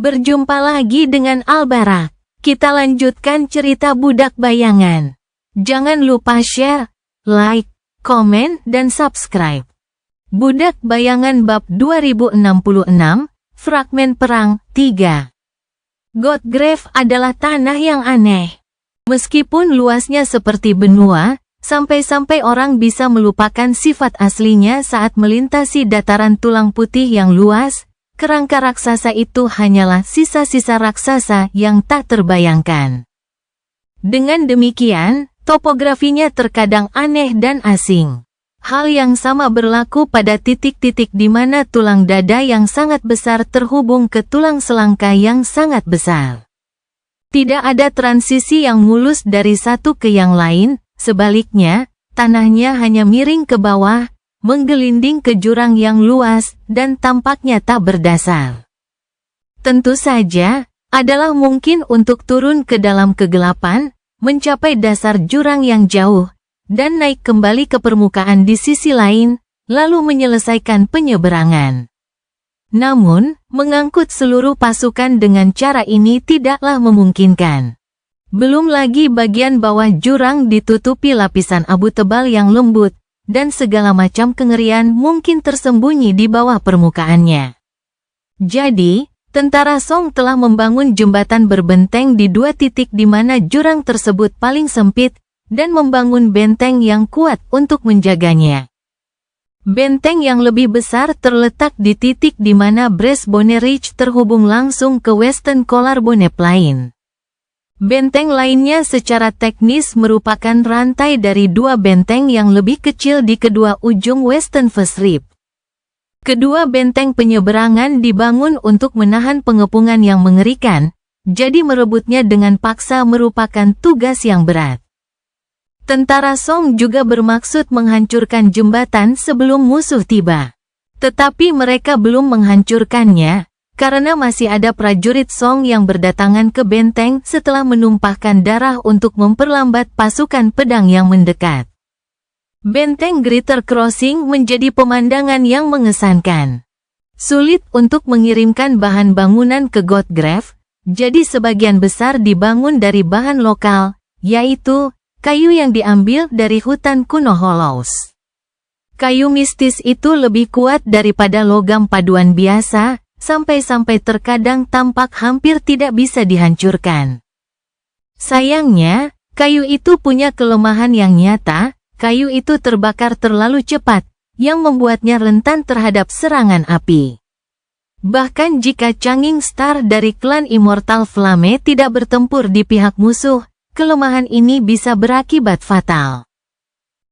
Berjumpa lagi dengan Albarak. Kita lanjutkan cerita Budak Bayangan. Jangan lupa share, like, komen, dan subscribe. Budak Bayangan bab 2066, Fragmen Perang 3. Godgrave adalah tanah yang aneh. Meskipun luasnya seperti benua, sampai-sampai orang bisa melupakan sifat aslinya saat melintasi dataran tulang putih yang luas, kerangka raksasa itu hanyalah sisa-sisa raksasa yang tak terbayangkan. Dengan demikian, topografinya terkadang aneh dan asing. Hal yang sama berlaku pada titik-titik di mana tulang dada yang sangat besar terhubung ke tulang selangka yang sangat besar. Tidak ada transisi yang mulus dari satu ke yang lain, sebaliknya, tanahnya hanya miring ke bawah, menggelinding ke jurang yang luas, dan tampaknya tak berdasar. Tentu saja, adalah mungkin untuk turun ke dalam kegelapan, mencapai dasar jurang yang jauh, dan naik kembali ke permukaan di sisi lain, lalu menyelesaikan penyeberangan. Namun, mengangkut seluruh pasukan dengan cara ini tidaklah memungkinkan. Belum lagi bagian bawah jurang ditutupi lapisan abu tebal yang lembut, dan segala macam kengerian mungkin tersembunyi di bawah permukaannya. Jadi, tentara Song telah membangun jembatan berbenteng di dua titik di mana jurang tersebut paling sempit, dan membangun benteng yang kuat untuk menjaganya. Benteng yang lebih besar terletak di titik di mana Breastbone Ridge terhubung langsung ke Western Collarbone Plain. Benteng lainnya secara teknis merupakan rantai dari dua benteng yang lebih kecil di kedua ujung Western First Rib. Kedua benteng penyeberangan dibangun untuk menahan pengepungan yang mengerikan, jadi merebutnya dengan paksa merupakan tugas yang berat. Tentara Song juga bermaksud menghancurkan jembatan sebelum musuh tiba. Tetapi mereka belum menghancurkannya, karena masih ada prajurit Song yang berdatangan ke benteng setelah menumpahkan darah untuk memperlambat pasukan pedang yang mendekat. Benteng Greater Crossing menjadi pemandangan yang mengesankan. Sulit untuk mengirimkan bahan bangunan ke Godgrave, jadi sebagian besar dibangun dari bahan lokal, yaitu kayu yang diambil dari hutan kuno Hollows. Kayu mistis itu lebih kuat daripada logam paduan biasa, sampai-sampai terkadang tampak hampir tidak bisa dihancurkan. Sayangnya, kayu itu punya kelemahan yang nyata, kayu itu terbakar terlalu cepat, yang membuatnya rentan terhadap serangan api. Bahkan jika Changing Star dari klan Immortal Flame tidak bertempur di pihak musuh, kelemahan ini bisa berakibat fatal.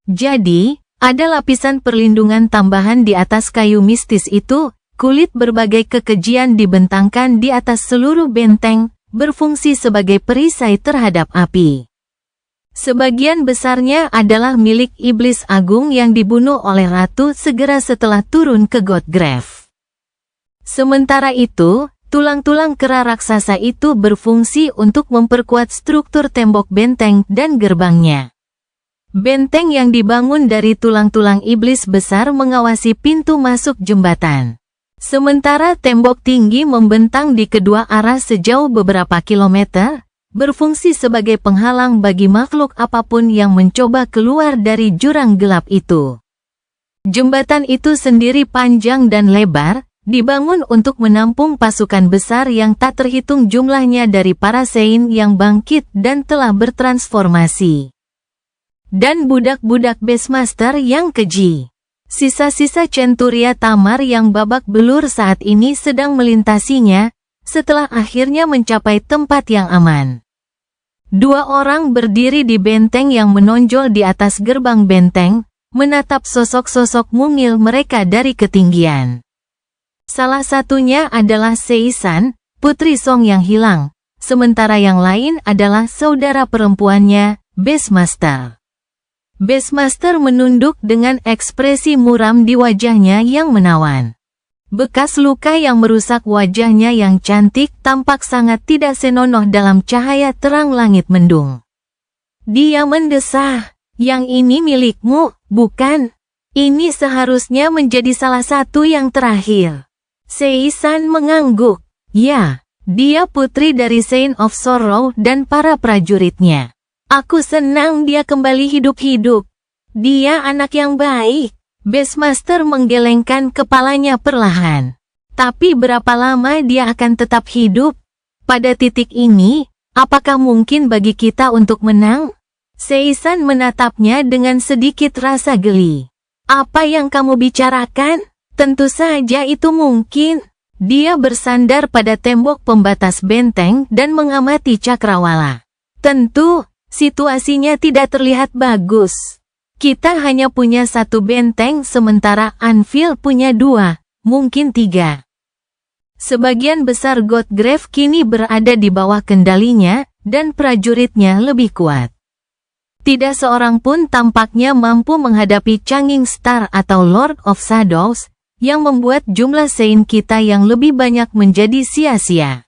Jadi, ada lapisan perlindungan tambahan di atas kayu mistis itu, kulit berbagai kekejian dibentangkan di atas seluruh benteng, berfungsi sebagai perisai terhadap api. Sebagian besarnya adalah milik iblis agung yang dibunuh oleh ratu segera setelah turun ke Godgrave. Sementara itu, tulang-tulang kera raksasa itu berfungsi untuk memperkuat struktur tembok benteng dan gerbangnya. Benteng yang dibangun dari tulang-tulang iblis besar mengawasi pintu masuk jembatan. Sementara tembok tinggi membentang di kedua arah sejauh beberapa kilometer, berfungsi sebagai penghalang bagi makhluk apapun yang mencoba keluar dari jurang gelap itu. Jembatan itu sendiri panjang dan lebar, dibangun untuk menampung pasukan besar yang tak terhitung jumlahnya dari para Sein yang bangkit dan telah bertransformasi. Dan budak-budak Beastmaster yang keji. Sisa-sisa Centuria Tamar yang babak belur saat ini sedang melintasinya, setelah akhirnya mencapai tempat yang aman. Dua orang berdiri di benteng yang menonjol di atas gerbang benteng, menatap sosok-sosok mungil mereka dari ketinggian. Salah satunya adalah Seisan, putri Song yang hilang, sementara yang lain adalah saudara perempuannya, Beastmaster. Beastmaster menunduk dengan ekspresi muram di wajahnya yang menawan. Bekas luka yang merusak wajahnya yang cantik tampak sangat tidak senonoh dalam cahaya terang langit mendung. Dia mendesah, "Yang ini milikmu, bukan? Ini seharusnya menjadi salah satu yang terakhir." Seisan mengangguk. "Ya, Dia putri dari Saint of Sorrow dan para prajuritnya. Aku senang dia kembali hidup-hidup. Dia anak yang baik. Beastmaster menggelengkan kepalanya perlahan. Tapi berapa lama dia akan tetap hidup? Pada titik ini, apakah mungkin bagi kita untuk menang? Seisan menatapnya dengan sedikit rasa geli. Apa yang kamu bicarakan? Tentu saja itu mungkin. Dia bersandar pada tembok pembatas benteng dan mengamati cakrawala. Tentu, situasinya tidak terlihat bagus. Kita hanya punya satu benteng sementara Anvil punya 2, mungkin 3. Sebagian besar Godgrave kini berada di bawah kendalinya dan prajuritnya lebih kuat. Tidak seorang pun tampaknya mampu menghadapi Changing Star atau Lord of Shadows, yang membuat jumlah Saint kita yang lebih banyak menjadi sia-sia.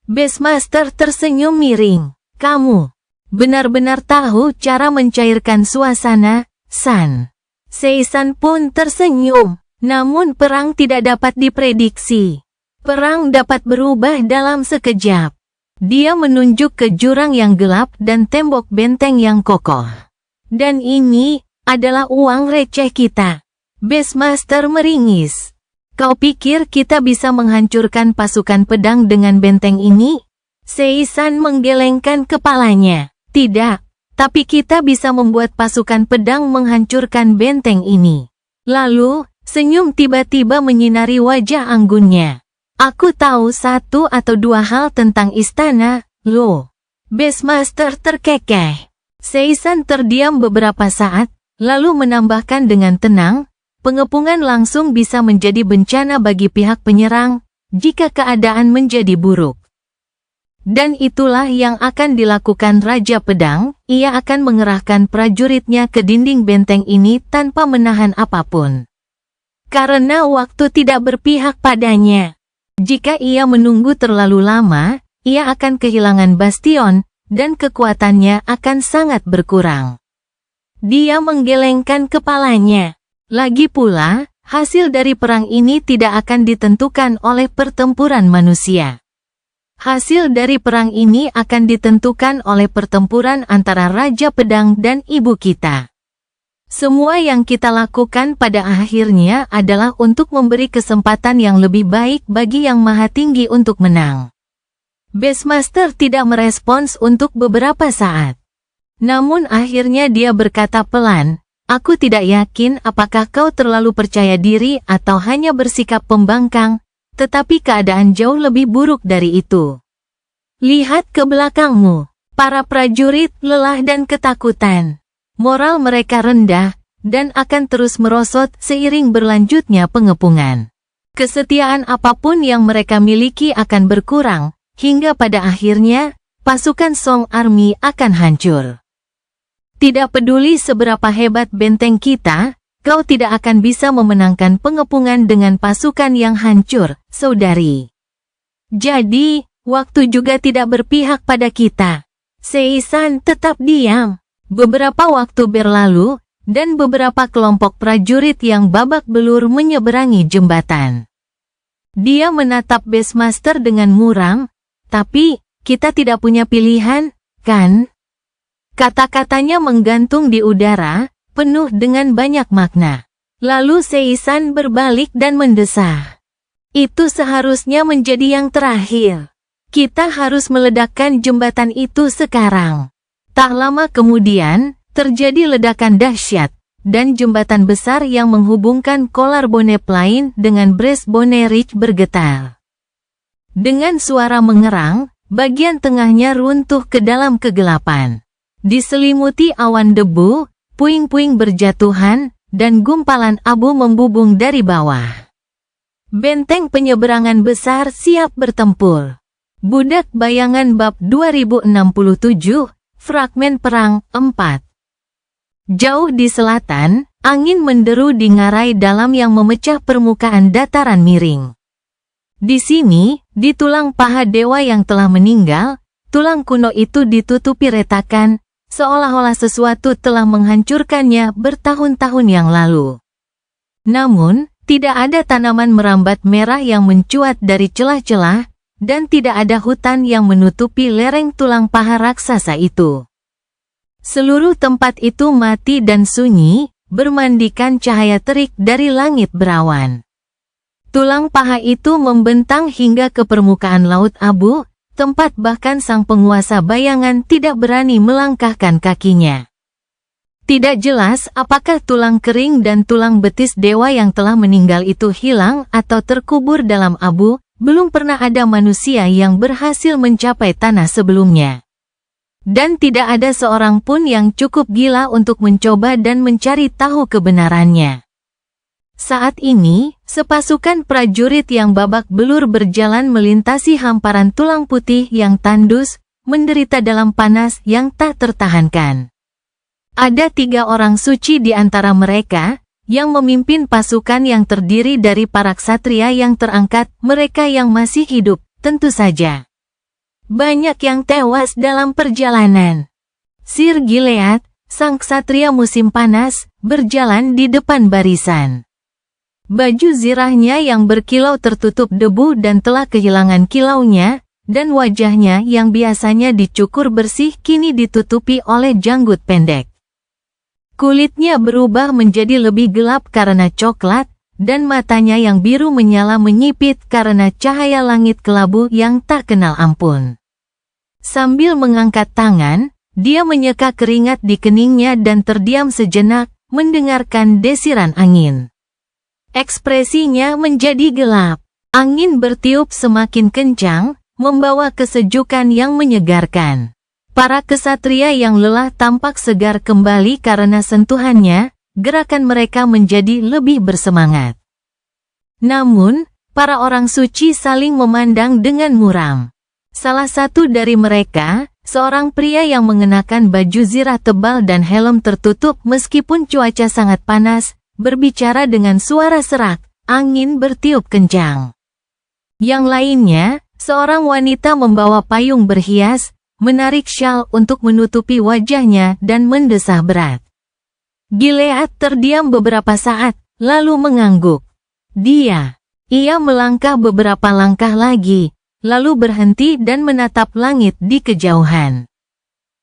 Beastmaster tersenyum miring. Kamu benar-benar tahu cara mencairkan suasana, San. Seisan pun tersenyum. Namun perang tidak dapat diprediksi. Perang dapat berubah dalam sekejap. Dia menunjuk ke jurang yang gelap dan tembok benteng yang kokoh. Dan ini adalah uang receh kita. Beastmaster meringis. Kau pikir kita bisa menghancurkan pasukan pedang dengan benteng ini? Seisan menggelengkan kepalanya. Tidak, tapi kita bisa membuat pasukan pedang menghancurkan benteng ini. Lalu, senyum tiba-tiba menyinari wajah anggunnya. Aku tahu 1 atau 2 hal tentang istana, loh. Beastmaster terkekeh. Seisan terdiam beberapa saat, lalu menambahkan dengan tenang, pengepungan langsung bisa menjadi bencana bagi pihak penyerang, jika keadaan menjadi buruk. Dan itulah yang akan dilakukan Raja Pedang, ia akan mengerahkan prajuritnya ke dinding benteng ini tanpa menahan apapun. Karena waktu tidak berpihak padanya. Jika ia menunggu terlalu lama, ia akan kehilangan bastion, dan kekuatannya akan sangat berkurang. Dia menggelengkan kepalanya. Lagi pula, hasil dari perang ini tidak akan ditentukan oleh pertempuran manusia. Hasil dari perang ini akan ditentukan oleh pertempuran antara Raja Pedang dan ibu kita. Semua yang kita lakukan pada akhirnya adalah untuk memberi kesempatan yang lebih baik bagi Yang Maha Tinggi untuk menang. Beastmaster tidak merespons untuk beberapa saat. Namun akhirnya dia berkata pelan, aku tidak yakin apakah kau terlalu percaya diri atau hanya bersikap pembangkang, tetapi keadaan jauh lebih buruk dari itu. Lihat ke belakangmu. Para prajurit lelah dan ketakutan. Moral mereka rendah, dan akan terus merosot seiring berlanjutnya pengepungan. Kesetiaan apapun yang mereka miliki akan berkurang, hingga pada akhirnya, pasukan Song Army akan hancur. Tidak peduli seberapa hebat benteng kita, kau tidak akan bisa memenangkan pengepungan dengan pasukan yang hancur, saudari. Jadi, waktu juga tidak berpihak pada kita. Seisan tetap diam. Beberapa waktu berlalu, dan beberapa kelompok prajurit yang babak belur menyeberangi jembatan. Dia menatap Beastmaster dengan muram, tapi, kita tidak punya pilihan, kan? Kata-katanya menggantung di udara, penuh dengan banyak makna. Lalu Seisan berbalik dan mendesah. Itu seharusnya menjadi yang terakhir. Kita harus meledakkan jembatan itu sekarang. Tak lama kemudian, terjadi ledakan dahsyat, dan jembatan besar yang menghubungkan Collarbone Plain dengan Breastbone Ridge bergetar. Dengan suara mengerang, bagian tengahnya runtuh ke dalam kegelapan. Diselimuti awan debu, puing-puing berjatuhan, dan gumpalan abu membubung dari bawah. Benteng penyeberangan besar siap bertempur. Budak Bayangan Bab 2067, Fragmen Perang 4. Jauh di selatan, angin menderu di ngarai dalam yang memecah permukaan dataran miring. Di sini, di tulang paha dewa yang telah meninggal, tulang kuno itu ditutupi retakan, seolah-olah sesuatu telah menghancurkannya bertahun-tahun yang lalu. Namun, tidak ada tanaman merambat merah yang mencuat dari celah-celah, dan tidak ada hutan yang menutupi lereng tulang paha raksasa itu. Seluruh tempat itu mati dan sunyi, bermandikan cahaya terik dari langit berawan. Tulang paha itu membentang hingga ke permukaan laut abu, tempat bahkan sang penguasa bayangan tidak berani melangkahkan kakinya. Tidak jelas apakah tulang kering dan tulang betis dewa yang telah meninggal itu hilang atau terkubur dalam abu, belum pernah ada manusia yang berhasil mencapai tanah sebelumnya. Dan tidak ada seorang pun yang cukup gila untuk mencoba dan mencari tahu kebenarannya. Saat ini, sepasukan prajurit yang babak belur berjalan melintasi hamparan tulang putih yang tandus, menderita dalam panas yang tak tertahankan. Ada 3 orang suci di antara mereka, yang memimpin pasukan yang terdiri dari para ksatria yang terangkat, mereka yang masih hidup, tentu saja. Banyak yang tewas dalam perjalanan. Sir Gilead, sang ksatria musim panas, berjalan di depan barisan. Baju zirahnya yang berkilau tertutup debu dan telah kehilangan kilaunya, dan wajahnya yang biasanya dicukur bersih kini ditutupi oleh janggut pendek. Kulitnya berubah menjadi lebih gelap karena coklat, dan matanya yang biru menyala menyipit karena cahaya langit kelabu yang tak kenal ampun. Sambil mengangkat tangan, dia menyeka keringat di keningnya dan terdiam sejenak, mendengarkan desiran angin. Ekspresinya menjadi gelap. Angin bertiup semakin kencang, membawa kesejukan yang menyegarkan. Para ksatria yang lelah tampak segar kembali karena sentuhannya, gerakan mereka menjadi lebih bersemangat. Namun, para orang suci saling memandang dengan muram. Salah satu dari mereka, seorang pria yang mengenakan baju zirah tebal dan helm tertutup meskipun cuaca sangat panas, berbicara dengan suara serak, angin bertiup kencang. Yang lainnya, seorang wanita membawa payung berhias, menarik syal untuk menutupi wajahnya dan mendesah berat. Gilead terdiam beberapa saat, lalu mengangguk. Ia melangkah beberapa langkah lagi, lalu berhenti dan menatap langit di kejauhan.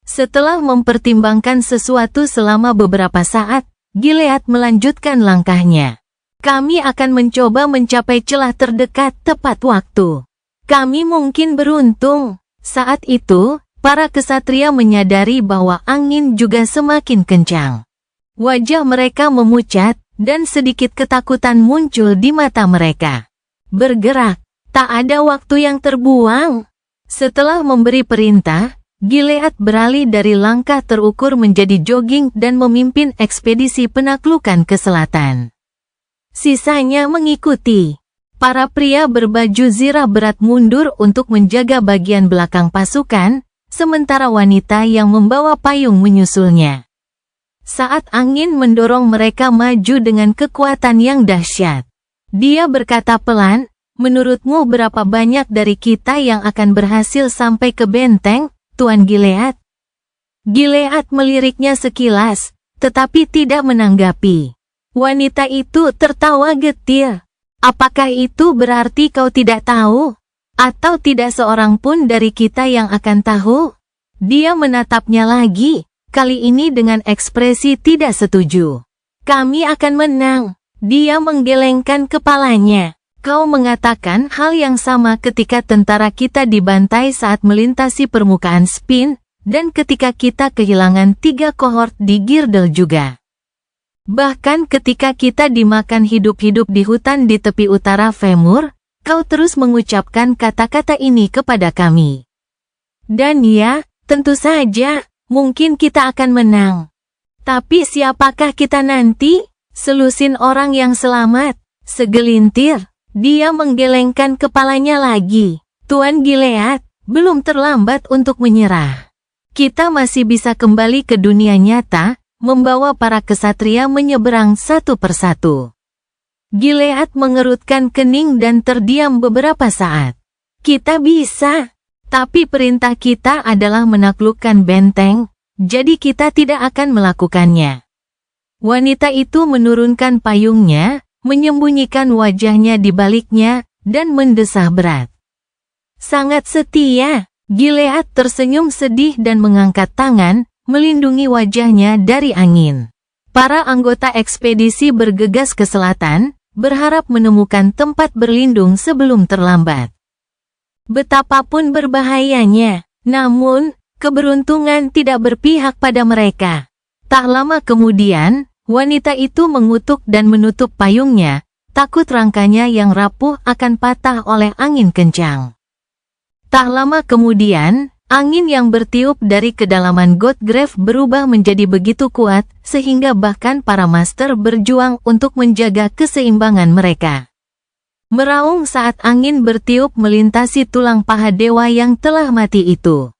Setelah mempertimbangkan sesuatu selama beberapa saat, Gilead melanjutkan langkahnya. Kami akan mencoba mencapai celah terdekat tepat waktu. Kami mungkin beruntung. Saat itu, para ksatria menyadari bahwa angin juga semakin kencang. Wajah mereka memucat, dan sedikit ketakutan muncul di mata mereka. Bergerak, tak ada waktu yang terbuang. Setelah memberi perintah, Gilead beralih dari langkah terukur menjadi jogging dan memimpin ekspedisi penaklukan ke selatan. Sisanya mengikuti. Para pria berbaju zirah berat mundur untuk menjaga bagian belakang pasukan, sementara wanita yang membawa payung menyusulnya. Saat angin mendorong mereka maju dengan kekuatan yang dahsyat, dia berkata pelan, "Menurutmu berapa banyak dari kita yang akan berhasil sampai ke benteng, Tuan Gilead?" Gilead meliriknya sekilas, tetapi tidak menanggapi. Wanita itu tertawa getir. "Apakah itu berarti kau tidak tahu? Atau tidak seorang pun dari kita yang akan tahu?" Dia menatapnya lagi, kali ini dengan ekspresi tidak setuju. "Kami akan menang." Dia menggelengkan kepalanya. "Kau mengatakan hal yang sama ketika tentara kita dibantai saat melintasi permukaan Spin, dan ketika kita kehilangan 3 kohort di Girdle juga. Bahkan ketika kita dimakan hidup-hidup di hutan di tepi utara Femur, kau terus mengucapkan kata-kata ini kepada kami. Dan ya, tentu saja, mungkin kita akan menang. Tapi siapakah kita nanti? Selusin orang yang selamat, segelintir." Dia menggelengkan kepalanya lagi. "Tuan Gilead, belum terlambat untuk menyerah. Kita masih bisa kembali ke dunia nyata, membawa para ksatria menyeberang satu persatu." Gilead mengerutkan kening dan terdiam beberapa saat. "Kita bisa. Tapi perintah kita adalah menaklukkan benteng, jadi kita tidak akan melakukannya." Wanita itu menurunkan payungnya, menyembunyikan wajahnya di baliknya, dan mendesah berat. Sangat setia. Gilead tersenyum sedih dan mengangkat tangan, melindungi wajahnya dari angin. Para anggota ekspedisi bergegas ke selatan, berharap menemukan tempat berlindung sebelum terlambat. Betapapun berbahayanya, namun, keberuntungan tidak berpihak pada mereka. Tak lama kemudian, wanita itu mengutuk dan menutup payungnya, takut rangkanya yang rapuh akan patah oleh angin kencang. Tak lama kemudian, angin yang bertiup dari kedalaman Godgrave berubah menjadi begitu kuat, sehingga bahkan para master berjuang untuk menjaga keseimbangan mereka. Meraung saat angin bertiup melintasi tulang paha dewa yang telah mati itu.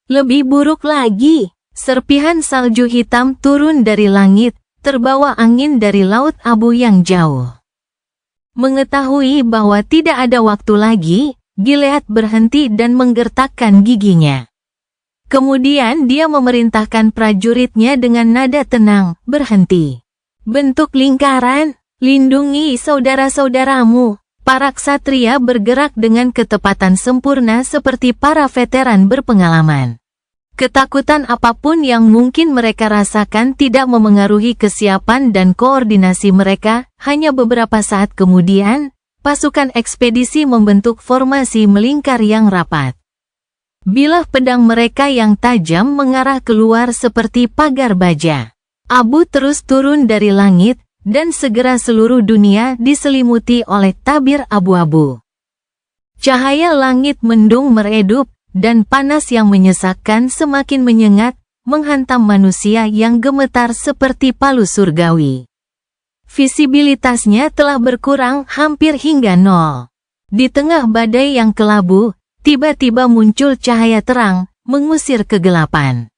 Lebih buruk lagi, serpihan salju hitam turun dari langit, terbawa angin dari laut abu yang jauh. Mengetahui bahwa tidak ada waktu lagi, Gilead berhenti dan menggertakkan giginya. Kemudian dia memerintahkan prajuritnya dengan nada tenang, berhenti. Bentuk lingkaran, lindungi saudara-saudaramu. Para ksatria bergerak dengan ketepatan sempurna seperti para veteran berpengalaman. Ketakutan apapun yang mungkin mereka rasakan tidak memengaruhi kesiapan dan koordinasi mereka. Hanya beberapa saat kemudian, pasukan ekspedisi membentuk formasi melingkar yang rapat. Bilah pedang mereka yang tajam mengarah keluar seperti pagar baja. Abu terus turun dari langit, dan segera seluruh dunia diselimuti oleh tabir abu-abu. Cahaya langit mendung meredup, dan panas yang menyesakkan semakin menyengat, menghantam manusia yang gemetar seperti palu surgawi. Visibilitasnya telah berkurang hampir hingga nol. Di tengah badai yang kelabu, tiba-tiba muncul cahaya terang, mengusir kegelapan.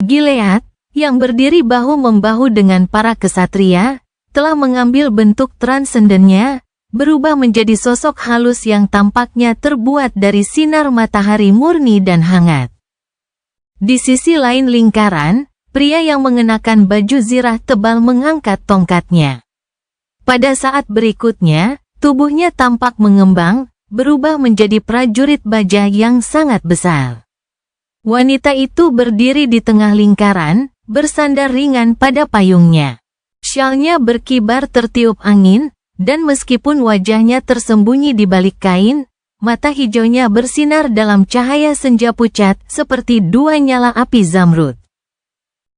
Gilead, yang berdiri bahu-membahu dengan para kesatria, telah mengambil bentuk transendennya, berubah menjadi sosok halus yang tampaknya terbuat dari sinar matahari murni dan hangat. Di sisi lain lingkaran, pria yang mengenakan baju zirah tebal mengangkat tongkatnya. Pada saat berikutnya, tubuhnya tampak mengembang, berubah menjadi prajurit baja yang sangat besar. Wanita itu berdiri di tengah lingkaran, bersandar ringan pada payungnya. Syalnya berkibar tertiup angin, dan meskipun wajahnya tersembunyi di balik kain, mata hijaunya bersinar dalam cahaya senja pucat seperti dua nyala api zamrud.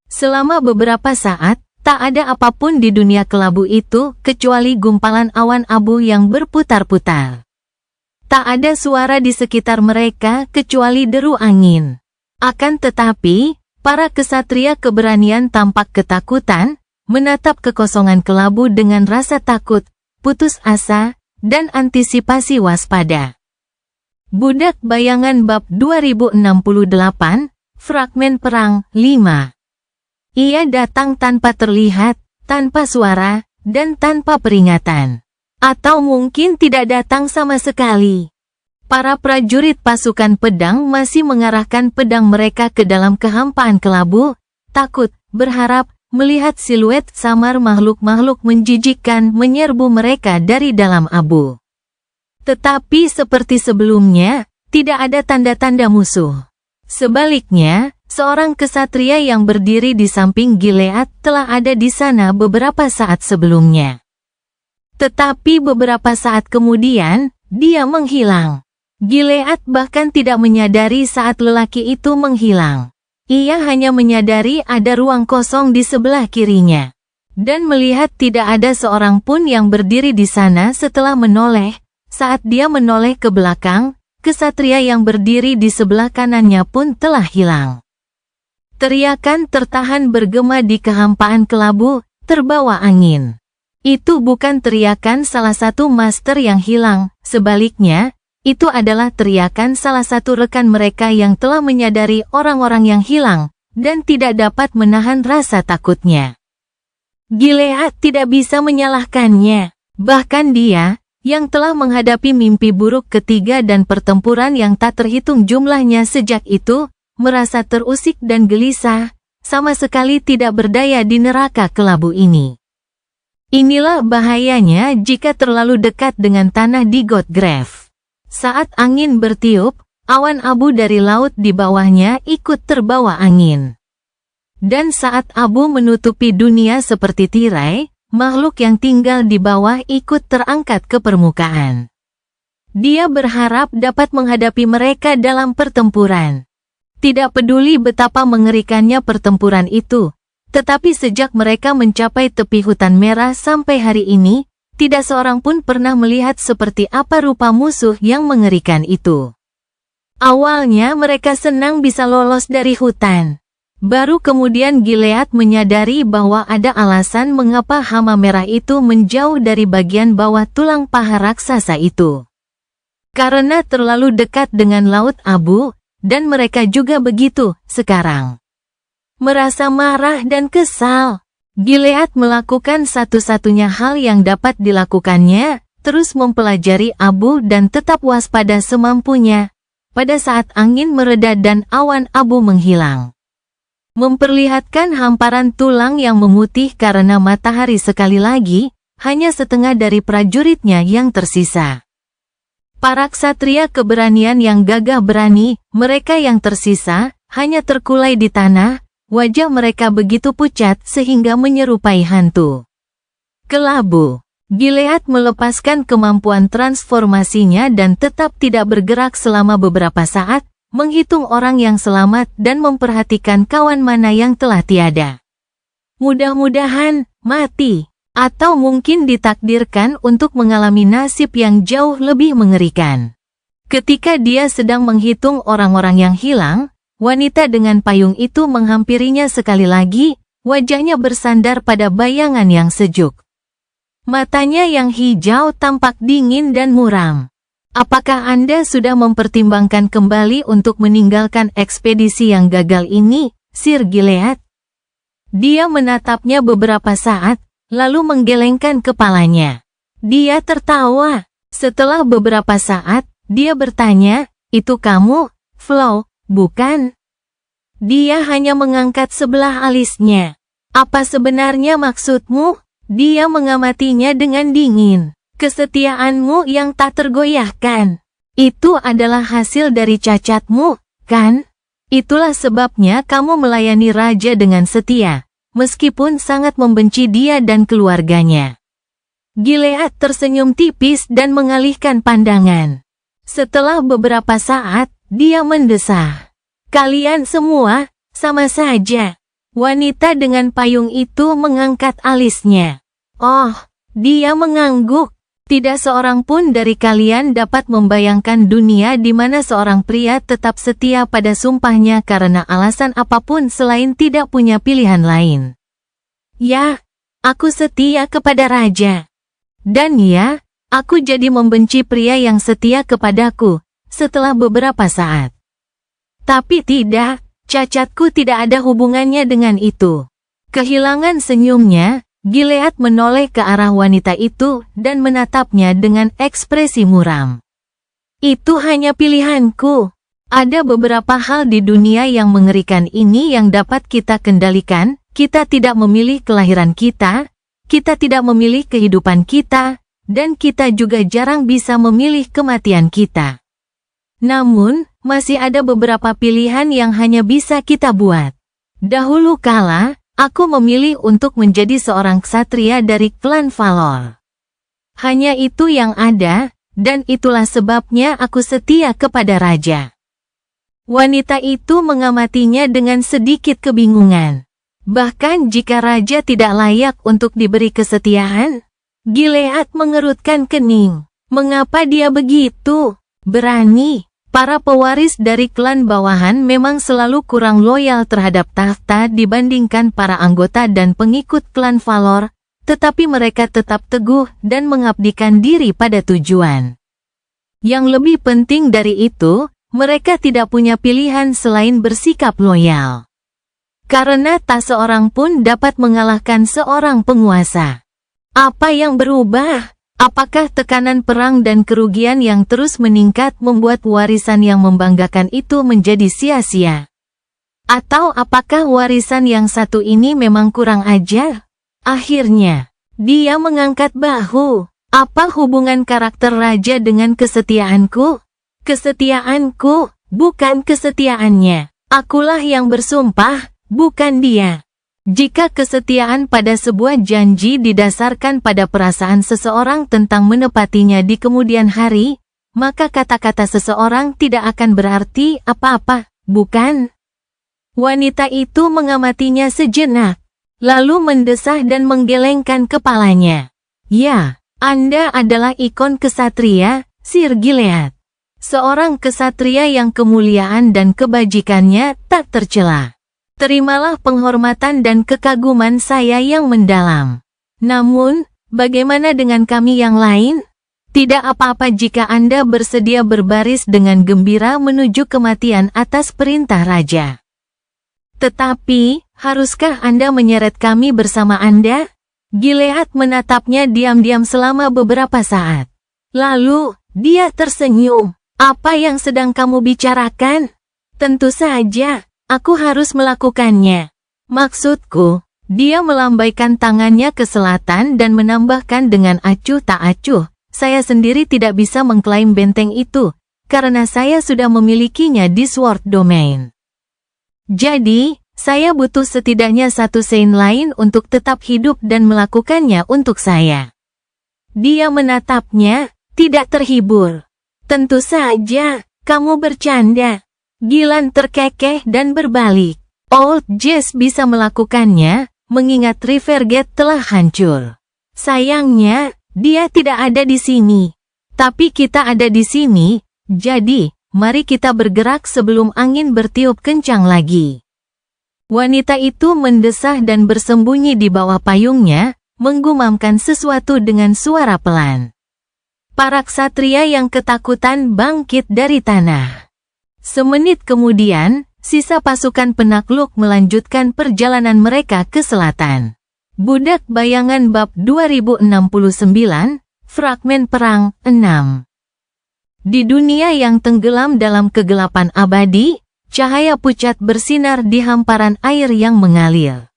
Selama beberapa saat, tak ada apapun di dunia kelabu itu kecuali gumpalan awan abu yang berputar-putar. Tak ada suara di sekitar mereka kecuali deru angin. Akan tetapi, para kesatria keberanian tampak ketakutan, menatap kekosongan kelabu dengan rasa takut, putus asa, dan antisipasi waspada. Budak Bayangan Bab 2068, Fragmen Perang 5. Ia datang tanpa terlihat, tanpa suara, dan tanpa peringatan. Atau mungkin tidak datang sama sekali. Para prajurit pasukan pedang masih mengarahkan pedang mereka ke dalam kehampaan kelabu, takut, berharap, melihat siluet samar makhluk-makhluk menjijikkan menyerbu mereka dari dalam abu. Tetapi seperti sebelumnya, tidak ada tanda-tanda musuh. Sebaliknya, seorang kesatria yang berdiri di samping Gilead telah ada di sana beberapa saat sebelumnya. Tetapi beberapa saat kemudian, dia menghilang. Gilead bahkan tidak menyadari saat lelaki itu menghilang. Ia hanya menyadari ada ruang kosong di sebelah kirinya. Dan melihat tidak ada seorang pun yang berdiri di sana setelah menoleh. Saat dia menoleh ke belakang, kesatria yang berdiri di sebelah kanannya pun telah hilang. Teriakan tertahan bergema di kehampaan kelabu, terbawa angin. Itu bukan teriakan salah satu master yang hilang, sebaliknya, itu adalah teriakan salah satu rekan mereka yang telah menyadari orang-orang yang hilang, dan tidak dapat menahan rasa takutnya. Gilead tidak bisa menyalahkannya, bahkan dia, yang telah menghadapi mimpi buruk ketiga dan pertempuran yang tak terhitung jumlahnya sejak itu, merasa terusik dan gelisah, sama sekali tidak berdaya di neraka kelabu ini. Inilah bahayanya jika terlalu dekat dengan tanah di Godgrave. Saat angin bertiup, awan abu dari laut di bawahnya ikut terbawa angin. Dan saat abu menutupi dunia seperti tirai, makhluk yang tinggal di bawah ikut terangkat ke permukaan. Dia berharap dapat menghadapi mereka dalam pertempuran. Tidak peduli betapa mengerikannya pertempuran itu, tetapi sejak mereka mencapai tepi hutan merah sampai hari ini, tidak seorang pun pernah melihat seperti apa rupa musuh yang mengerikan itu. Awalnya mereka senang bisa lolos dari hutan. Baru kemudian Gilead menyadari bahwa ada alasan mengapa hama merah itu menjauh dari bagian bawah tulang paha raksasa itu. Karena terlalu dekat dengan laut abu, dan mereka juga begitu sekarang. Merasa marah dan kesal, Gilead melakukan satu-satunya hal yang dapat dilakukannya, terus mempelajari abu dan tetap waspada semampunya. Pada saat angin mereda dan awan abu menghilang, memperlihatkan hamparan tulang yang memutih karena matahari sekali lagi, hanya setengah dari prajuritnya yang tersisa. Para ksatria keberanian yang gagah berani, mereka yang tersisa, hanya terkulai di tanah, wajah mereka begitu pucat sehingga menyerupai hantu. Kelabu. Gilead melepaskan kemampuan transformasinya dan tetap tidak bergerak selama beberapa saat, menghitung orang yang selamat dan memperhatikan kawan mana yang telah tiada. Mudah-mudahan mati, atau mungkin ditakdirkan untuk mengalami nasib yang jauh lebih mengerikan. Ketika dia sedang menghitung orang-orang yang hilang, wanita dengan payung itu menghampirinya sekali lagi, wajahnya bersandar pada bayangan yang sejuk. Matanya yang hijau tampak dingin dan muram. Apakah Anda sudah mempertimbangkan kembali untuk meninggalkan ekspedisi yang gagal ini, Sir Gilead? Dia menatapnya beberapa saat, lalu menggelengkan kepalanya. Dia tertawa. Setelah beberapa saat, dia bertanya, "Itu kamu, Flo, bukan?" Dia hanya mengangkat sebelah alisnya. "Apa sebenarnya maksudmu?" Dia mengamatinya dengan dingin. "Kesetiaanmu yang tak tergoyahkan. Itu adalah hasil dari cacatmu, kan? Itulah sebabnya kamu melayani raja dengan setia, meskipun sangat membenci dia dan keluarganya." Gilead tersenyum tipis dan mengalihkan pandangan. Setelah beberapa saat, dia mendesah. "Kalian semua, sama saja." Wanita dengan payung itu mengangkat alisnya. "Oh," dia mengangguk. "Tidak seorang pun dari kalian dapat membayangkan dunia di mana seorang pria tetap setia pada sumpahnya karena alasan apapun selain tidak punya pilihan lain. Ya, aku setia kepada raja. Dan ya, aku jadi membenci pria yang setia kepadaku setelah beberapa saat. Tapi tidak, cacatku tidak ada hubungannya dengan itu." Kehilangan senyumnya, Gilead menoleh ke arah wanita itu dan menatapnya dengan ekspresi muram. "Itu hanya pilihanku. Ada beberapa hal di dunia yang mengerikan ini yang dapat kita kendalikan. Kita tidak memilih kelahiran kita tidak memilih kehidupan kita, dan kita juga jarang bisa memilih kematian kita. Namun, masih ada beberapa pilihan yang hanya bisa kita buat. Dahulu kala, aku memilih untuk menjadi seorang ksatria dari klan Valor. Hanya itu yang ada, dan itulah sebabnya aku setia kepada raja." Wanita itu mengamatinya dengan sedikit kebingungan. Bahkan jika raja tidak layak untuk diberi kesetiaan, Gilead mengerutkan kening. Mengapa dia begitu berani? Para pewaris dari klan bawahan memang selalu kurang loyal terhadap tahta dibandingkan para anggota dan pengikut klan Valor, tetapi mereka tetap teguh dan mengabdikan diri pada tujuan. Yang lebih penting dari itu, mereka tidak punya pilihan selain bersikap loyal. Karena tak seorang pun dapat mengalahkan seorang penguasa. Apa yang berubah? Apakah tekanan perang dan kerugian yang terus meningkat membuat warisan yang membanggakan itu menjadi sia-sia? Atau apakah warisan yang satu ini memang kurang ajar? Akhirnya, dia mengangkat bahu. Apa hubungan karakter raja dengan kesetiaanku? Kesetiaanku, bukan kesetiaannya. Akulah yang bersumpah, bukan dia. Jika kesetiaan pada sebuah janji didasarkan pada perasaan seseorang tentang menepatinya di kemudian hari, maka kata-kata seseorang tidak akan berarti apa-apa, bukan? Wanita itu mengamatinya sejenak, lalu mendesah dan menggelengkan kepalanya. Ya, Anda adalah ikon kesatria, Sir Gilead. Seorang kesatria yang kemuliaan dan kebajikannya tak tercela. Terimalah penghormatan dan kekaguman saya yang mendalam. Namun, bagaimana dengan kami yang lain? Tidak apa-apa jika Anda bersedia berbaris dengan gembira menuju kematian atas perintah raja. Tetapi, haruskah Anda menyeret kami bersama Anda? Gilead menatapnya diam-diam selama beberapa saat. Lalu, dia tersenyum. Apa yang sedang kamu bicarakan? Tentu saja. Aku harus melakukannya. Maksudku, dia melambaikan tangannya ke selatan dan menambahkan dengan acuh tak acuh, saya sendiri tidak bisa mengklaim benteng itu, karena saya sudah memilikinya di Sword Domain. Jadi, saya butuh setidaknya satu Saint lain untuk tetap hidup dan melakukannya untuk saya. Dia menatapnya, tidak terhibur. Tentu saja, kamu bercanda. Gilan terkekeh dan berbalik. Old Jess bisa melakukannya, mengingat Rivergate telah hancur. Sayangnya, dia tidak ada di sini. Tapi kita ada di sini, jadi, mari kita bergerak sebelum angin bertiup kencang lagi. Wanita itu mendesah dan bersembunyi di bawah payungnya, menggumamkan sesuatu dengan suara pelan. Para ksatria yang ketakutan bangkit dari tanah. Semenit kemudian, sisa pasukan penakluk melanjutkan perjalanan mereka ke selatan. Budak Bayangan Bab 2069, Fragmen Perang 6. Di dunia yang tenggelam dalam kegelapan abadi, cahaya pucat bersinar di hamparan air yang mengalir.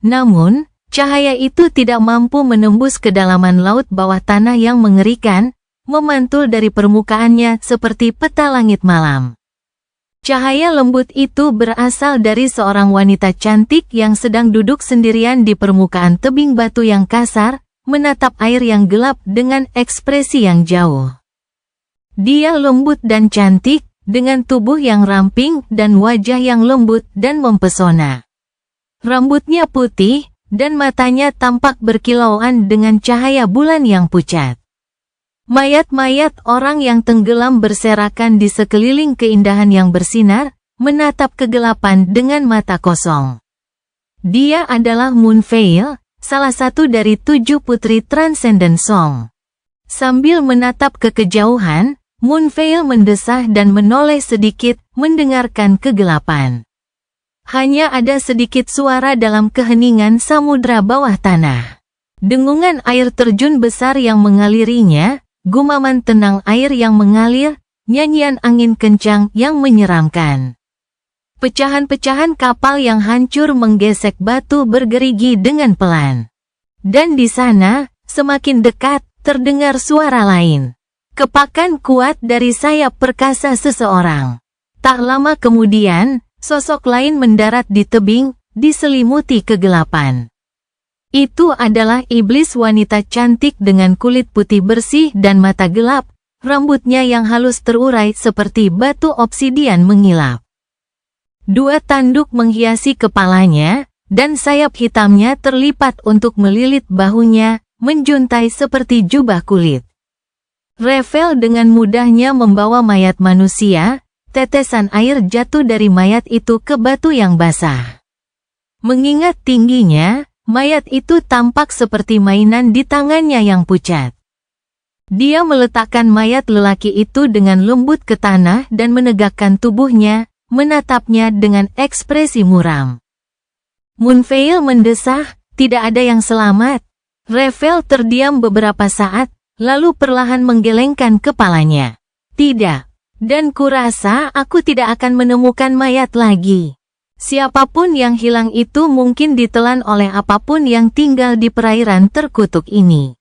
Namun, cahaya itu tidak mampu menembus kedalaman laut bawah tanah yang mengerikan, memantul dari permukaannya seperti peta langit malam. Cahaya lembut itu berasal dari seorang wanita cantik yang sedang duduk sendirian di permukaan tebing batu yang kasar, menatap air yang gelap dengan ekspresi yang jauh. Dia lembut dan cantik, dengan tubuh yang ramping dan wajah yang lembut dan mempesona. Rambutnya putih, dan matanya tampak berkilauan dengan cahaya bulan yang pucat. Mayat-mayat orang yang tenggelam berserakan di sekeliling keindahan yang bersinar, menatap kegelapan dengan mata kosong. Dia adalah Moonveil, salah satu dari 7 putri Transcendent Song. Sambil menatap ke kejauhan, Moonveil mendesah dan menoleh sedikit, mendengarkan kegelapan. Hanya ada sedikit suara dalam keheningan samudra bawah tanah. Dengungan air terjun besar yang mengalirinya, gumaman tenang air yang mengalir, nyanyian angin kencang yang menyeramkan. Pecahan-pecahan kapal yang hancur menggesek batu bergerigi dengan pelan. Dan di sana, semakin dekat, terdengar suara lain. Kepakan kuat dari sayap perkasa seseorang. Tak lama kemudian, sosok lain mendarat di tebing, diselimuti kegelapan. Itu adalah iblis wanita cantik dengan kulit putih bersih dan mata gelap, rambutnya yang halus terurai seperti batu obsidian mengilap. 2 tanduk menghiasi kepalanya, dan sayap hitamnya terlipat untuk melilit bahunya, menjuntai seperti jubah kulit. Revel dengan mudahnya membawa mayat manusia, tetesan air jatuh dari mayat itu ke batu yang basah. Mengingat tingginya, mayat itu tampak seperti mainan di tangannya yang pucat. Dia meletakkan mayat lelaki itu dengan lembut ke tanah dan menegakkan tubuhnya, menatapnya dengan ekspresi muram. Moonveil mendesah, tidak ada yang selamat. Revel terdiam beberapa saat, lalu perlahan menggelengkan kepalanya. Tidak, dan kurasa aku tidak akan menemukan mayat lagi. Siapapun yang hilang itu mungkin ditelan oleh apapun yang tinggal di perairan terkutuk ini.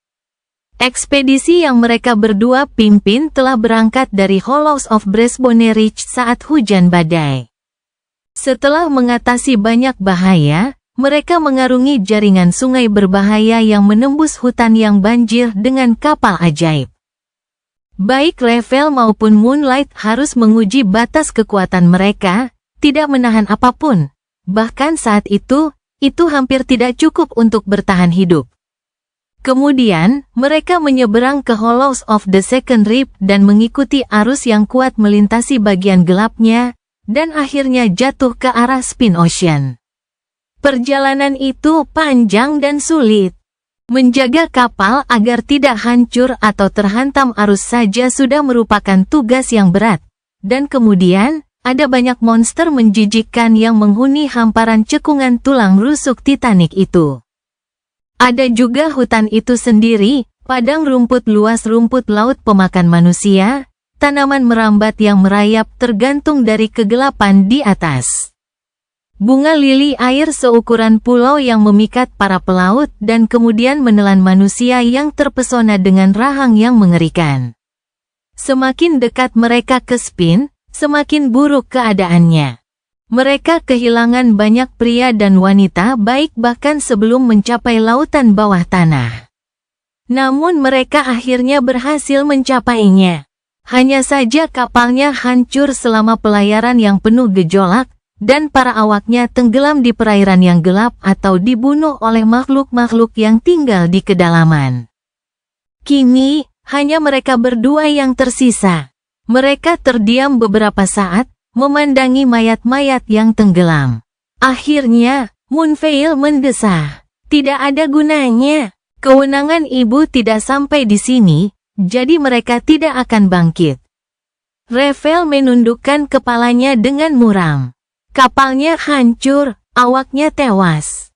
Ekspedisi yang mereka berdua pimpin telah berangkat dari Hollows of Bresbone Ridge saat hujan badai. Setelah mengatasi banyak bahaya, mereka mengarungi jaringan sungai berbahaya yang menembus hutan yang banjir dengan kapal ajaib. Baik Revel maupun Moonlight harus menguji batas kekuatan mereka, tidak menahan apapun. Bahkan saat itu hampir tidak cukup untuk bertahan hidup. Kemudian, mereka menyeberang ke Hollows of the Second Rib dan mengikuti arus yang kuat melintasi bagian gelapnya, dan akhirnya jatuh ke arah Spin Ocean. Perjalanan itu panjang dan sulit. Menjaga kapal agar tidak hancur atau terhantam arus saja sudah merupakan tugas yang berat. Dan kemudian, ada banyak monster menjijikkan yang menghuni hamparan cekungan tulang rusuk Titanic itu. Ada juga hutan itu sendiri, padang rumput luas, rumput laut pemakan manusia, tanaman merambat yang merayap tergantung dari kegelapan di atas. Bunga lili air seukuran pulau yang memikat para pelaut dan kemudian menelan manusia yang terpesona dengan rahang yang mengerikan. Semakin dekat mereka ke Spin, semakin buruk keadaannya. Mereka kehilangan banyak pria dan wanita baik bahkan sebelum mencapai lautan bawah tanah. Namun mereka akhirnya berhasil mencapainya. Hanya saja kapalnya hancur selama pelayaran yang penuh gejolak, dan para awaknya tenggelam di perairan yang gelap atau dibunuh oleh makhluk-makhluk yang tinggal di kedalaman. Kini, hanya mereka berdua yang tersisa. Mereka terdiam beberapa saat, memandangi mayat-mayat yang tenggelam. Akhirnya, Moonveil mendesah. Tidak ada gunanya. Kewenangan ibu tidak sampai di sini, jadi mereka tidak akan bangkit. Revel menundukkan kepalanya dengan muram. Kapalnya hancur, awaknya tewas.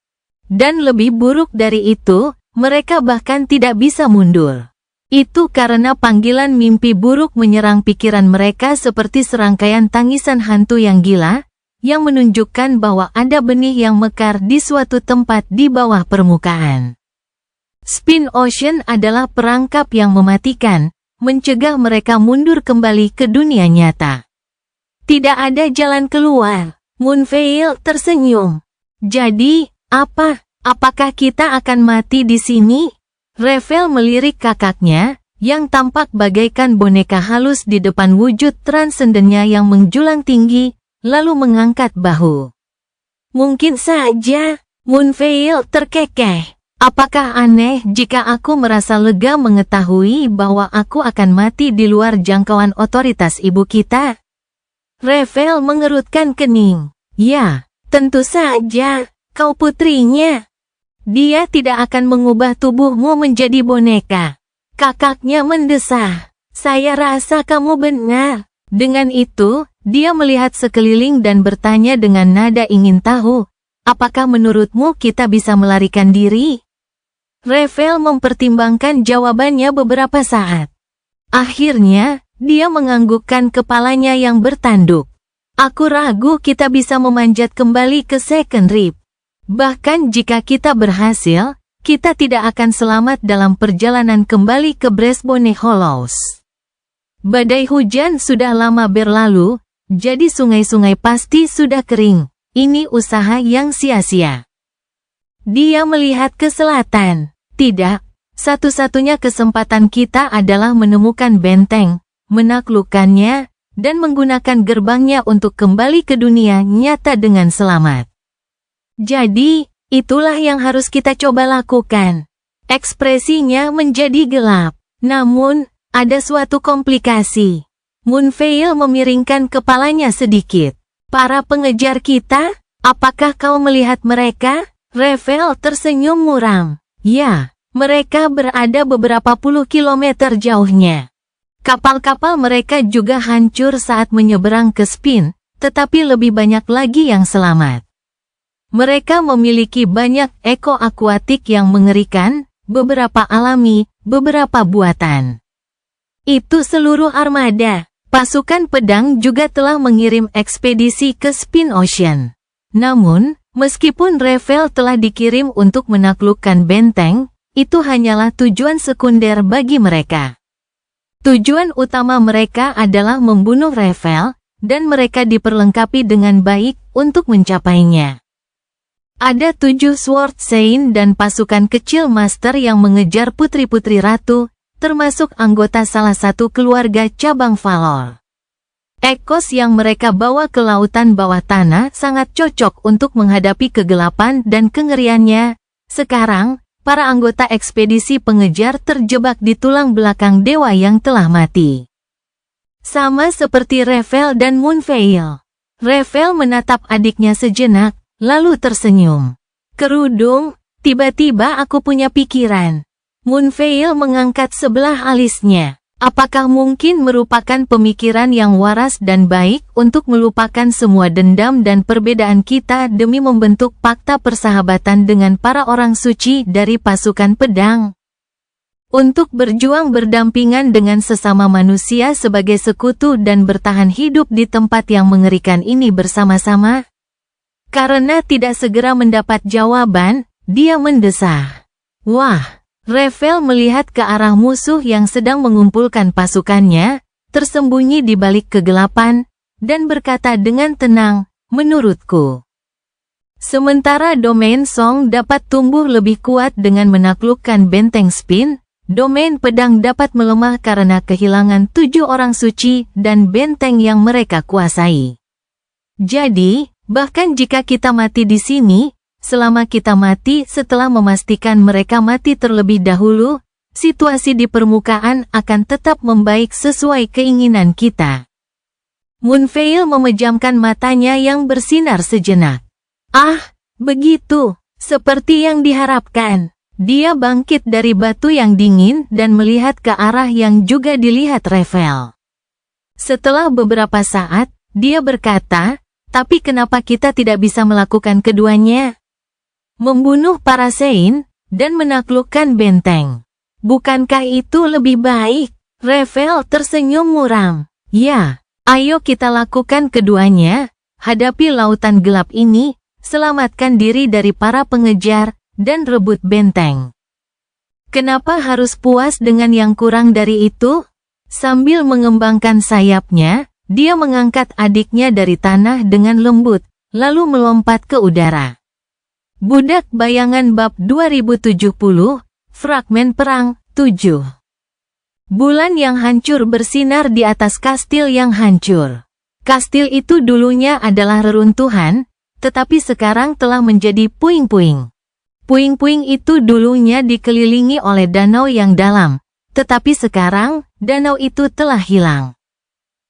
Dan lebih buruk dari itu, mereka bahkan tidak bisa mundur. Itu karena panggilan mimpi buruk menyerang pikiran mereka seperti serangkaian tangisan hantu yang gila, yang menunjukkan bahwa ada benih yang mekar di suatu tempat di bawah permukaan. Spin Ocean adalah perangkap yang mematikan, mencegah mereka mundur kembali ke dunia nyata. Tidak ada jalan keluar. Moonveil tersenyum. Jadi, apakah kita akan mati di sini? Revel melirik kakaknya, yang tampak bagaikan boneka halus di depan wujud transendennya yang menjulang tinggi, lalu mengangkat bahu. Mungkin saja, Moonveil terkekeh. Apakah aneh jika aku merasa lega mengetahui bahwa aku akan mati di luar jangkauan otoritas ibu kita? Revel mengerutkan kening. Ya, tentu saja, kau putrinya. Dia tidak akan mengubah tubuhmu menjadi boneka. Kakaknya mendesah. Saya rasa kamu benar. Dengan itu, dia melihat sekeliling dan bertanya dengan nada ingin tahu, apakah menurutmu kita bisa melarikan diri? Revel mempertimbangkan jawabannya beberapa saat. Akhirnya, dia menganggukkan kepalanya yang bertanduk. Aku ragu kita bisa memanjat kembali ke Second Rib. Bahkan jika kita berhasil, kita tidak akan selamat dalam perjalanan kembali ke Bresbone Hollows. Badai hujan sudah lama berlalu, jadi sungai-sungai pasti sudah kering. Ini usaha yang sia-sia. Dia melihat ke selatan. Tidak, satu-satunya kesempatan kita adalah menemukan benteng, menaklukkannya, dan menggunakan gerbangnya untuk kembali ke dunia nyata dengan selamat. Jadi, itulah yang harus kita coba lakukan. Ekspresinya menjadi gelap. Namun, ada suatu komplikasi. Moonveil memiringkan kepalanya sedikit. Para pengejar kita, apakah kau melihat mereka? Revel tersenyum muram. Ya, mereka berada beberapa puluh kilometer jauhnya. Kapal-kapal mereka juga hancur saat menyeberang ke Spin, tetapi lebih banyak lagi yang selamat. Mereka memiliki banyak eko akuatik yang mengerikan, beberapa alami, beberapa buatan. Itu seluruh armada. Pasukan pedang juga telah mengirim ekspedisi ke Spin Ocean. Namun, meskipun Revel telah dikirim untuk menaklukkan benteng, itu hanyalah tujuan sekunder bagi mereka. Tujuan utama mereka adalah membunuh Revel, dan mereka diperlengkapi dengan baik untuk mencapainya. Ada 7 Sword Saint dan pasukan kecil Master yang mengejar putri-putri ratu, termasuk anggota salah satu keluarga cabang Valor. Ekos yang mereka bawa ke lautan bawah tanah sangat cocok untuk menghadapi kegelapan dan kengeriannya. Sekarang, para anggota ekspedisi pengejar terjebak di tulang belakang dewa yang telah mati. Sama seperti Revel dan Moonveil. Revel menatap adiknya sejenak, lalu tersenyum. Kerudung, tiba-tiba aku punya pikiran. Moonveil mengangkat sebelah alisnya. Apakah mungkin merupakan pemikiran yang waras dan baik untuk melupakan semua dendam dan perbedaan kita demi membentuk fakta persahabatan dengan para orang suci dari pasukan pedang? Untuk berjuang berdampingan dengan sesama manusia sebagai sekutu dan bertahan hidup di tempat yang mengerikan ini bersama-sama? Karena tidak segera mendapat jawaban, dia mendesah. Wah! Revel melihat ke arah musuh yang sedang mengumpulkan pasukannya, tersembunyi di balik kegelapan, dan berkata dengan tenang, menurutku. Sementara domain Song dapat tumbuh lebih kuat dengan menaklukkan benteng Spin, domain pedang dapat melemah karena kehilangan 7 orang suci dan benteng yang mereka kuasai. Jadi, bahkan jika kita mati di sini, selama kita mati setelah memastikan mereka mati terlebih dahulu, situasi di permukaan akan tetap membaik sesuai keinginan kita. Moonveil memejamkan matanya yang bersinar sejenak. Ah, begitu, seperti yang diharapkan. Dia bangkit dari batu yang dingin dan melihat ke arah yang juga dilihat Revel. Setelah beberapa saat, dia berkata, tapi kenapa kita tidak bisa melakukan keduanya? Membunuh para Saint, dan menaklukkan benteng. Bukankah itu lebih baik? Revel tersenyum muram. Ya, ayo kita lakukan keduanya, hadapi lautan gelap ini, selamatkan diri dari para pengejar, dan rebut benteng. Kenapa harus puas dengan yang kurang dari itu? Sambil mengembangkan sayapnya, dia mengangkat adiknya dari tanah dengan lembut, lalu melompat ke udara. Budak Bayangan Bab 2070, Fragmen Perang, 7. Bulan yang hancur bersinar di atas kastil yang hancur. Kastil itu dulunya adalah reruntuhan, tetapi sekarang telah menjadi puing-puing. Puing-puing itu dulunya dikelilingi oleh danau yang dalam, tetapi sekarang, danau itu telah hilang.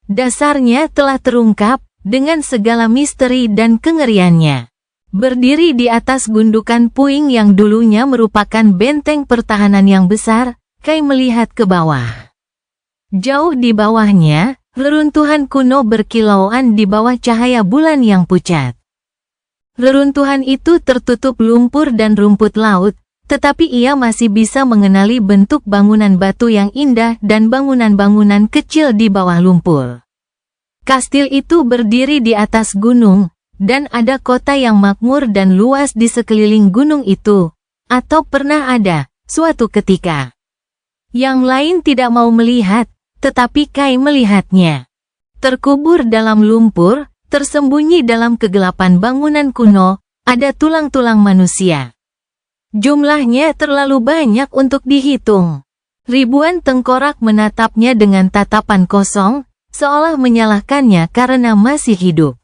Dasarnya telah terungkap, dengan segala misteri dan kengeriannya. Berdiri di atas gundukan puing yang dulunya merupakan benteng pertahanan yang besar, Kai melihat ke bawah. Jauh di bawahnya, reruntuhan kuno berkilauan di bawah cahaya bulan yang pucat. Reruntuhan itu tertutup lumpur dan rumput laut, tetapi ia masih bisa mengenali bentuk bangunan batu yang indah dan bangunan-bangunan kecil di bawah lumpur. Kastil itu berdiri di atas gunung, dan ada kota yang makmur dan luas di sekeliling gunung itu, atau pernah ada, suatu ketika. Yang lain tidak mau melihat, tetapi Kai melihatnya. Terkubur dalam lumpur, tersembunyi dalam kegelapan bangunan kuno, ada tulang-tulang manusia. Jumlahnya terlalu banyak untuk dihitung. Ribuan tengkorak menatapnya dengan tatapan kosong, seolah menyalahkannya karena masih hidup.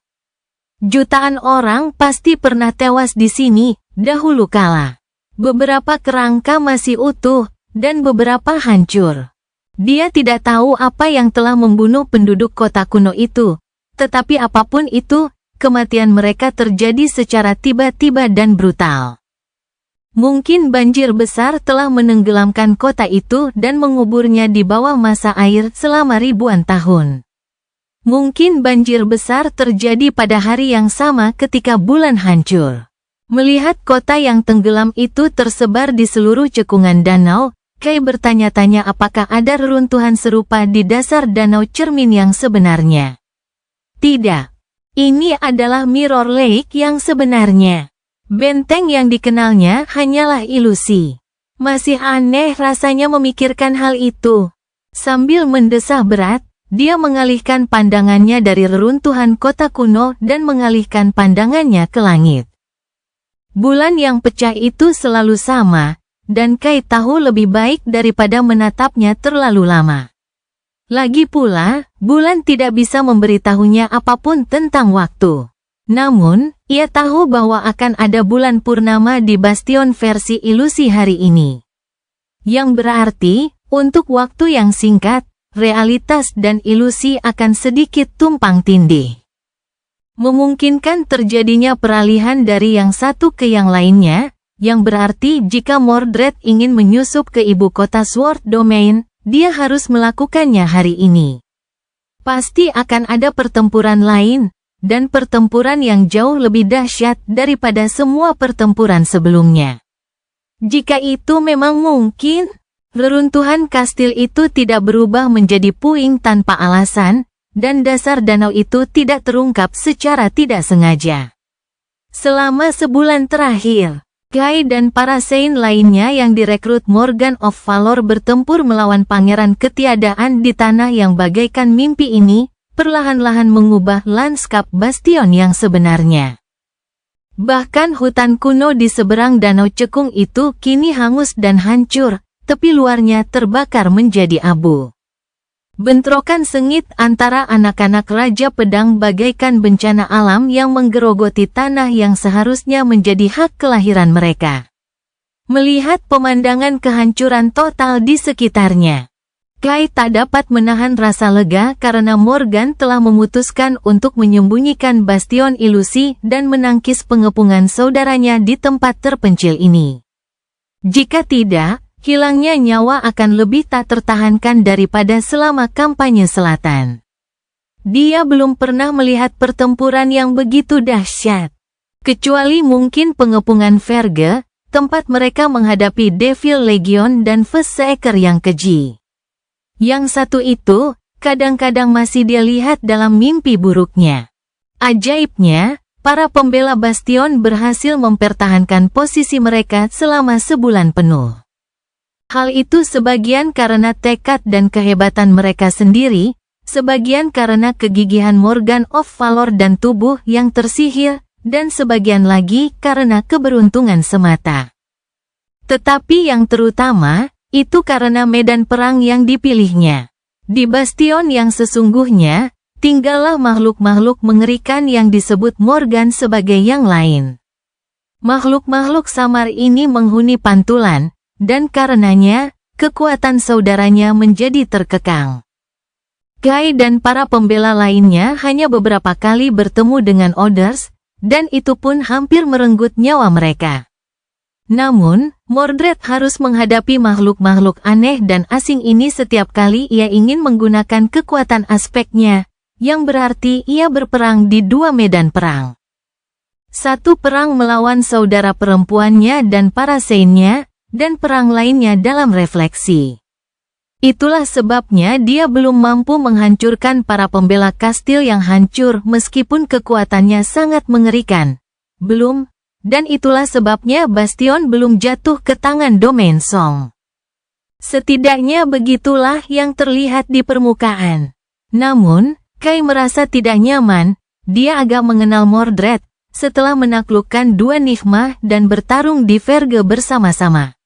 Jutaan orang pasti pernah tewas di sini, dahulu kala. Beberapa kerangka masih utuh, dan beberapa hancur. Dia tidak tahu apa yang telah membunuh penduduk kota kuno itu, tetapi apapun itu, kematian mereka terjadi secara tiba-tiba dan brutal. Mungkin banjir besar telah menenggelamkan kota itu dan menguburnya di bawah masa air selama ribuan tahun. Mungkin banjir besar terjadi pada hari yang sama ketika bulan hancur. Melihat kota yang tenggelam itu tersebar di seluruh cekungan danau, Kai bertanya-tanya apakah ada reruntuhan serupa di dasar danau cermin yang sebenarnya. Tidak. Ini adalah Mirror Lake yang sebenarnya. Benteng yang dikenalnya hanyalah ilusi. Masih aneh rasanya memikirkan hal itu. Sambil mendesah berat, dia mengalihkan pandangannya dari reruntuhan kota kuno dan mengalihkan pandangannya ke langit. Bulan yang pecah itu selalu sama, dan Kai tahu lebih baik daripada menatapnya terlalu lama. Lagi pula, bulan tidak bisa memberitahunya apapun tentang waktu. Namun, ia tahu bahwa akan ada bulan purnama di bastion versi ilusi hari ini. Yang berarti, untuk waktu yang singkat, realitas dan ilusi akan sedikit tumpang tindih. Memungkinkan terjadinya peralihan dari yang satu ke yang lainnya, yang berarti jika Mordred ingin menyusup ke ibu kota Sword Domain, dia harus melakukannya hari ini. Pasti akan ada pertempuran lain, dan pertempuran yang jauh lebih dahsyat daripada semua pertempuran sebelumnya. Jika itu memang mungkin, reruntuhan kastil itu tidak berubah menjadi puing tanpa alasan, dan dasar danau itu tidak terungkap secara tidak sengaja. Selama sebulan terakhir, Kai dan para Saint lainnya yang direkrut Morgan of Valor bertempur melawan pangeran ketiadaan di tanah yang bagaikan mimpi ini, perlahan-lahan mengubah lanskap bastion yang sebenarnya. Bahkan hutan kuno di seberang danau cekung itu kini hangus dan hancur, tepi luarnya terbakar menjadi abu. Bentrokan sengit antara anak-anak Raja Pedang bagaikan bencana alam yang menggerogoti tanah yang seharusnya menjadi hak kelahiran mereka. Melihat pemandangan kehancuran total di sekitarnya, Kai tak dapat menahan rasa lega karena Morgan telah memutuskan untuk menyembunyikan bastion ilusi dan menangkis pengepungan saudaranya di tempat terpencil ini. Jika tidak, hilangnya nyawa akan lebih tak tertahankan daripada selama kampanye selatan. Dia belum pernah melihat pertempuran yang begitu dahsyat. Kecuali mungkin pengepungan Verge, tempat mereka menghadapi Devil Legion dan First Seeker yang keji. Yang satu itu, kadang-kadang masih dia lihat dalam mimpi buruknya. Ajaibnya, para pembela bastion berhasil mempertahankan posisi mereka selama sebulan penuh. Hal itu sebagian karena tekad dan kehebatan mereka sendiri, sebagian karena kegigihan Morgan of Valor dan tubuh yang tersihir, dan sebagian lagi karena keberuntungan semata. Tetapi yang terutama, itu karena medan perang yang dipilihnya. Di bastion yang sesungguhnya, tinggallah makhluk-makhluk mengerikan yang disebut Morgan sebagai yang lain. Makhluk-makhluk samar ini menghuni pantulan, dan karenanya, kekuatan saudaranya menjadi terkekang. Kai dan para pembela lainnya hanya beberapa kali bertemu dengan Others, dan itu pun hampir merenggut nyawa mereka. Namun, Mordred harus menghadapi makhluk-makhluk aneh dan asing ini setiap kali ia ingin menggunakan kekuatan aspeknya, yang berarti ia berperang di dua medan perang. Satu perang melawan saudara perempuannya dan para saintnya, dan perang lainnya dalam refleksi. Itulah sebabnya dia belum mampu menghancurkan para pembela kastil yang hancur meskipun kekuatannya sangat mengerikan. Belum. Dan itulah sebabnya bastion belum jatuh ke tangan Domain Song. Setidaknya begitulah yang terlihat di permukaan. Namun, Kai merasa tidak nyaman, dia agak mengenal Mordred, setelah menaklukkan dua Nigma dan bertarung di Verge bersama-sama.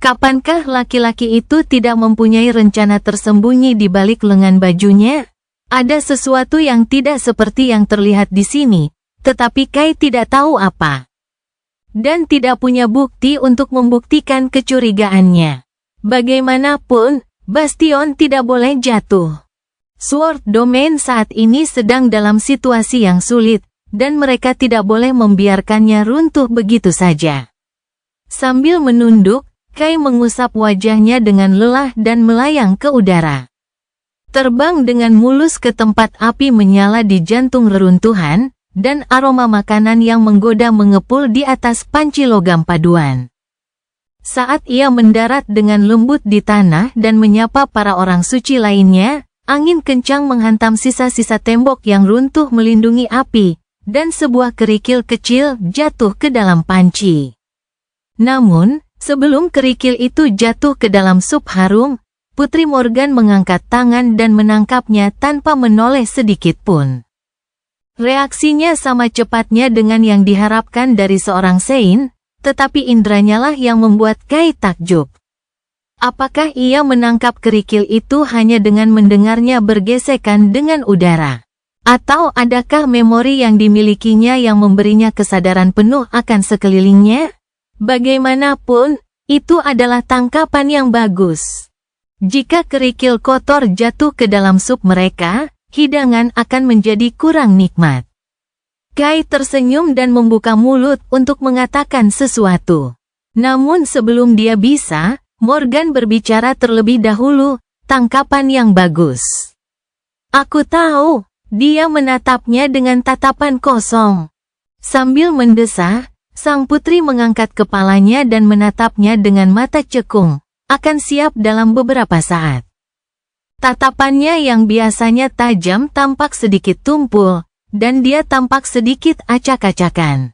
Kapankah laki-laki itu tidak mempunyai rencana tersembunyi di balik lengan bajunya? Ada sesuatu yang tidak seperti yang terlihat di sini. Tetapi Kai tidak tahu apa. Dan tidak punya bukti untuk membuktikan kecurigaannya. Bagaimanapun, bastion tidak boleh jatuh. Sword Domain saat ini sedang dalam situasi yang sulit, dan mereka tidak boleh membiarkannya runtuh begitu saja. Sambil menunduk, Kai mengusap wajahnya dengan lelah dan melayang ke udara. Terbang dengan mulus ke tempat api menyala di jantung reruntuhan, dan aroma makanan yang menggoda mengepul di atas panci logam paduan. Saat ia mendarat dengan lembut di tanah dan menyapa para orang suci lainnya, angin kencang menghantam sisa-sisa tembok yang runtuh melindungi api, dan sebuah kerikil kecil jatuh ke dalam panci. Namun, Sebelum kerikil itu jatuh ke dalam sup harum, Putri Morgan mengangkat tangan dan menangkapnya tanpa menoleh sedikit pun. Reaksinya sama cepatnya dengan yang diharapkan dari seorang Sein, tetapi indranya lah yang membuat Kai takjub. Apakah ia menangkap kerikil itu hanya dengan mendengarnya bergesekan dengan udara? Atau adakah memori yang dimilikinya yang memberinya kesadaran penuh akan sekelilingnya? Bagaimanapun, itu adalah tangkapan yang bagus. Jika kerikil kotor jatuh ke dalam sup mereka, hidangan akan menjadi kurang nikmat. Kai tersenyum dan membuka mulut untuk mengatakan sesuatu. Namun sebelum dia bisa, Morgan berbicara terlebih dahulu, tangkapan yang bagus. Aku tahu, dia menatapnya dengan tatapan kosong. Sambil mendesah, sang putri mengangkat kepalanya dan menatapnya dengan mata cekung, akan siap dalam beberapa saat. Tatapannya yang biasanya tajam tampak sedikit tumpul, dan dia tampak sedikit acak-acakan.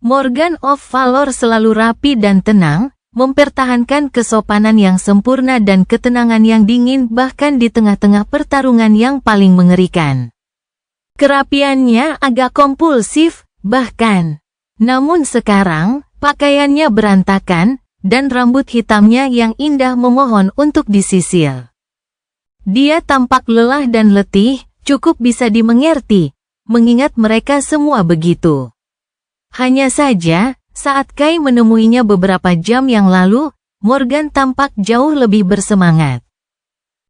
Morgan of Valor selalu rapi dan tenang, mempertahankan kesopanan yang sempurna dan ketenangan yang dingin bahkan di tengah-tengah pertarungan yang paling mengerikan. Kerapiannya agak kompulsif, bahkan. Namun sekarang, pakaiannya berantakan, dan rambut hitamnya yang indah memohon untuk disisir. Dia tampak lelah dan letih, cukup bisa dimengerti, mengingat mereka semua begitu. Hanya saja, saat Kai menemuinya beberapa jam yang lalu, Morgan tampak jauh lebih bersemangat.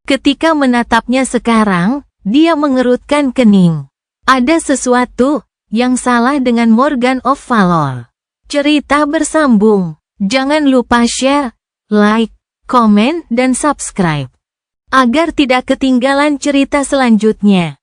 Ketika menatapnya sekarang, dia mengerutkan kening. Ada sesuatu yang salah dengan Morgan of Valor. Cerita bersambung. Jangan lupa share, like, komen, dan subscribe. Agar tidak ketinggalan cerita selanjutnya.